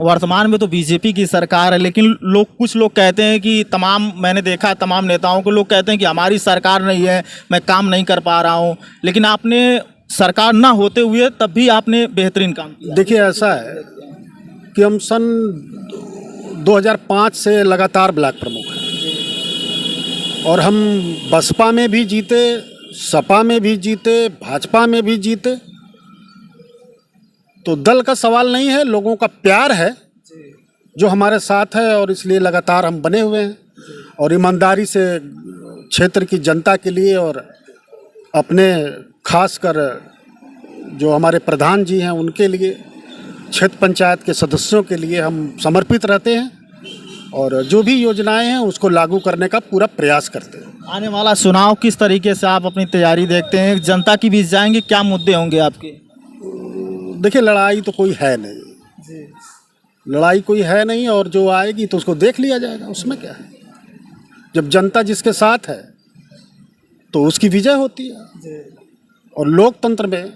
वर्तमान में तो बीजेपी की सरकार है, लेकिन कुछ लोग कहते हैं कि मैंने देखा तमाम नेताओं को, लोग कहते हैं कि हमारी सरकार नहीं है, मैं काम नहीं कर पा रहा हूँ। लेकिन आपने सरकार ना होते हुए तब भी आपने बेहतरीन काम किया। देखिए, ऐसा है कि हम सन 2005 से लगातार ब्लॉक प्रमुख हैं और हम बसपा में भी जीते, सपा में भी जीते, भाजपा में भी जीते। तो दल का सवाल नहीं है, लोगों का प्यार है जो हमारे साथ है और इसलिए लगातार हम बने हुए हैं और ईमानदारी से क्षेत्र की जनता के लिए और अपने खासकर जो हमारे प्रधान जी हैं उनके लिए, क्षेत्र पंचायत के सदस्यों के लिए हम समर्पित रहते हैं और जो भी योजनाएं हैं उसको लागू करने का पूरा प्रयास करते हैं। आने वाला चुनाव किस तरीके से आप अपनी तैयारी देखते हैं? जनता के बीच जाएंगे, क्या मुद्दे होंगे आपके? देखिए, लड़ाई तो कोई है नहीं, लड़ाई कोई है नहीं और जो आएगी तो उसको देख लिया जाएगा, उसमें क्या है। जब जनता जिसके साथ है तो उसकी विजय होती है और लोकतंत्र में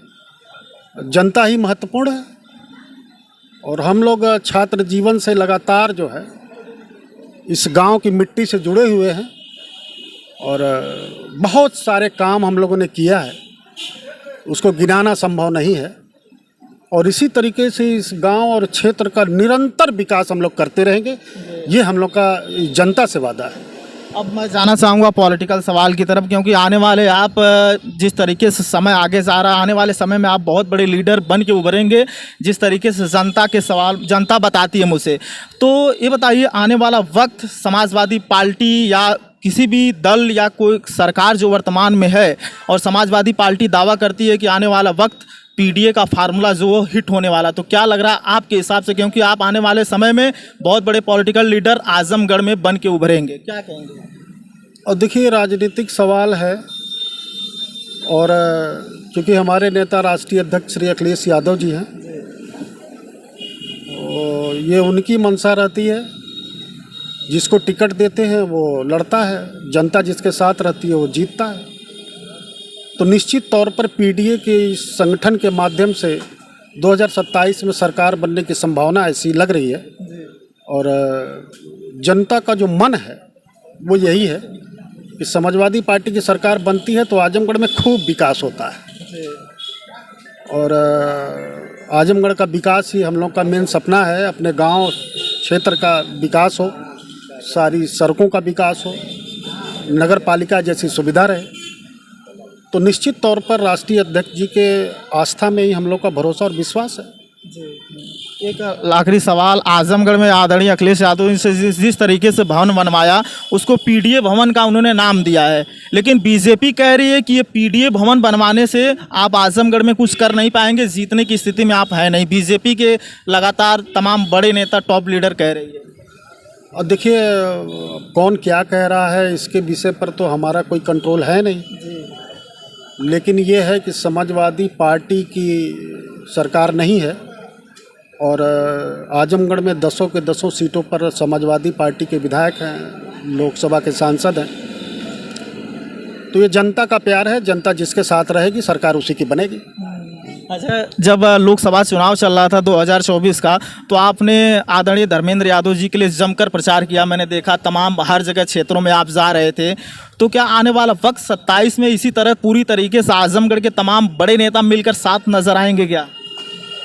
जनता ही महत्वपूर्ण है। और हम लोग छात्र जीवन से लगातार जो है इस गांव की मिट्टी से जुड़े हुए हैं और बहुत सारे काम हम लोगों ने किया है, उसको गिनाना संभव नहीं है। और इसी तरीके से इस गांव और क्षेत्र का निरंतर विकास हम लोग करते रहेंगे, ये हम लोग का जनता से वादा है। अब मैं जाना चाहूँगा पॉलिटिकल सवाल की तरफ, क्योंकि आने वाले आप जिस तरीके से समय आगे जा रहा है, आने वाले समय में आप बहुत बड़े लीडर बन के उभरेंगे, जिस तरीके से जनता के सवाल जनता बताती है मुझे। तो ये बताइए, आने वाला वक्त समाजवादी पार्टी या किसी भी दल या कोई सरकार जो वर्तमान में है, और समाजवादी पार्टी दावा करती है कि आने वाला वक्त पीडीए का फार्मूला जो हिट होने वाला, तो क्या लग रहा है आपके हिसाब से, क्योंकि आप आने वाले समय में बहुत बड़े पॉलिटिकल लीडर आजमगढ़ में बन के उभरेंगे, क्या कहेंगे? और देखिए, राजनीतिक सवाल है और चूँकि हमारे नेता राष्ट्रीय अध्यक्ष श्री अखिलेश यादव जी हैं, और ये उनकी मंशा रहती है, जिसको टिकट देते हैं वो लड़ता है, जनता जिसके साथ रहती है वो जीतता है। तो निश्चित तौर पर पीडीए के इस संगठन के माध्यम से 2027 में सरकार बनने की संभावना ऐसी लग रही है और जनता का जो मन है वो यही है कि समाजवादी पार्टी की सरकार बनती है तो आजमगढ़ में खूब विकास होता है और आजमगढ़ का विकास ही हम लोग का मेन सपना है। अपने गांव क्षेत्र का विकास हो, सारी सड़कों का विकास हो, नगर पालिका जैसी सुविधा रहे। तो निश्चित तौर पर राष्ट्रीय अध्यक्ष जी के आस्था में ही हम लोग का भरोसा और विश्वास है। एक आखिरी सवाल, आजमगढ़ में आदरणीय अखिलेश यादव ने जिस तरीके से भवन बनवाया, उसको पीडीए भवन का उन्होंने नाम दिया है, लेकिन बीजेपी कह रही है कि ये पीडीए भवन बनवाने से आप आजमगढ़ में कुछ कर नहीं पाएंगे, जीतने की स्थिति में आप है नहीं। बीजेपी के लगातार तमाम बड़े नेता, टॉप लीडर कह रही है। और देखिए, कौन क्या कह रहा है इसके विषय पर तो हमारा कोई कंट्रोल है नहीं, लेकिन ये है कि समाजवादी पार्टी की सरकार नहीं है और आजमगढ़ में 10 के 10 सीटों पर समाजवादी पार्टी के विधायक हैं, लोकसभा के सांसद हैं। तो ये जनता का प्यार है, जनता जिसके साथ रहेगी सरकार उसी की बनेगी। अच्छा, जब लोकसभा चुनाव चल रहा था 2024 का, तो आपने आदरणीय धर्मेंद्र यादव जी के लिए जमकर प्रचार किया, मैंने देखा तमाम हर जगह क्षेत्रों में आप जा रहे थे। तो क्या आने वाला वक्त 27 में इसी तरह पूरी तरीके से आजमगढ़ के तमाम बड़े नेता मिलकर साथ नजर आएंगे क्या?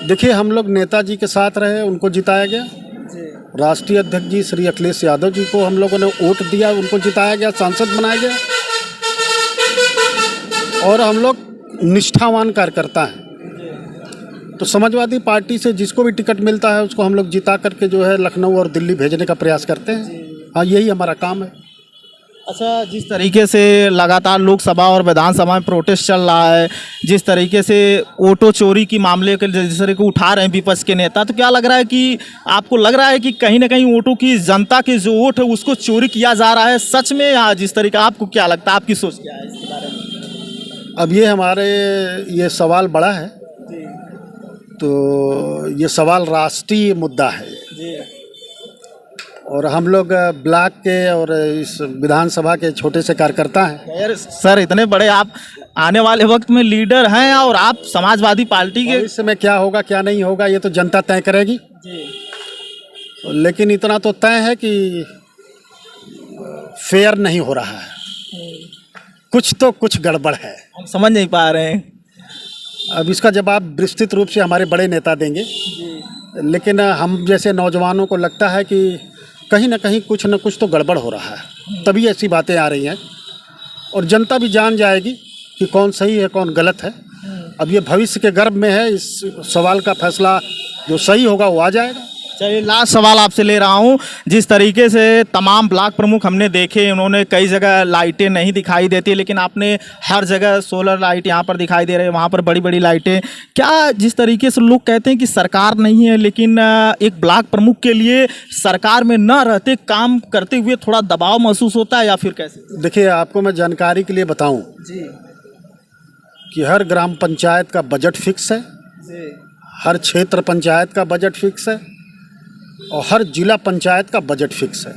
देखिए, हम लोग नेताजी के साथ रहे, उनको जिताया गया। राष्ट्रीय अध्यक्ष जी श्री अखिलेश यादव जी को हम लोगों ने वोट दिया, उनको जिताया गया, सांसद बनाया गया और हम लोग निष्ठावान कार्यकर्ता हैं। तो समाजवादी पार्टी से जिसको भी टिकट मिलता है उसको हम लोग जिता करके जो है लखनऊ और दिल्ली भेजने का प्रयास करते हैं। हाँ, यही हमारा काम है। अच्छा, जिस तरीके से लगातार लोकसभा और विधानसभा में प्रोटेस्ट चल रहा है, जिस तरीके से ऑटो चोरी की मामले के जिस तरीके को उठा रहे हैं विपक्ष के नेता, तो क्या लग रहा है कि आपको लग रहा है कि कहीं ना कहीं ऑटो की जनता के जो वोट है उसको चोरी किया जा रहा है सच में, या जिस तरीके आपको क्या लगता है, आपकी सोच क्या है इसके बारे में? अब ये हमारे ये सवाल बड़ा है, तो ये सवाल राष्ट्रीय मुद्दा है और हम लोग ब्लॉक के और इस विधानसभा के छोटे से कार्यकर्ता हैं। यार सर, इतने बड़े आप आने वाले वक्त में लीडर हैं और आप समाजवादी पार्टी के, इस समय क्या होगा क्या नहीं होगा ये तो जनता तय करेगी। लेकिन इतना तो तय है कि फेयर नहीं हो रहा है, कुछ गड़बड़ है। हम समझ नहीं पा रहे हैं। अब इसका जवाब विस्तृत रूप से हमारे बड़े नेता देंगे, लेकिन हम जैसे नौजवानों को लगता है कि कहीं ना कहीं कुछ न कुछ तो गड़बड़ हो रहा है, तभी ऐसी बातें आ रही हैं। और जनता भी जान जाएगी कि कौन सही है कौन गलत है। अब ये भविष्य के गर्भ में है, इस सवाल का फैसला जो सही होगा वो आ जाएगा। चलिए, लास्ट सवाल आपसे ले रहा हूँ। जिस तरीके से तमाम ब्लॉक प्रमुख हमने देखे, उन्होंने कई जगह लाइटें नहीं दिखाई देती, लेकिन आपने हर जगह सोलर लाइट यहाँ पर दिखाई दे रहे हैं, वहाँ पर बड़ी बड़ी लाइटें। क्या जिस तरीके से लोग कहते हैं कि सरकार नहीं है, लेकिन एक ब्लॉक प्रमुख के लिए सरकार में न रहते काम करते हुए थोड़ा दबाव महसूस होता है, या फिर कैसे? देखिए, आपको मैं जानकारी के लिए बताऊं जी कि हर ग्राम पंचायत का बजट फिक्स है, जी हर क्षेत्र पंचायत का बजट फिक्स है और हर जिला पंचायत का बजट फिक्स है।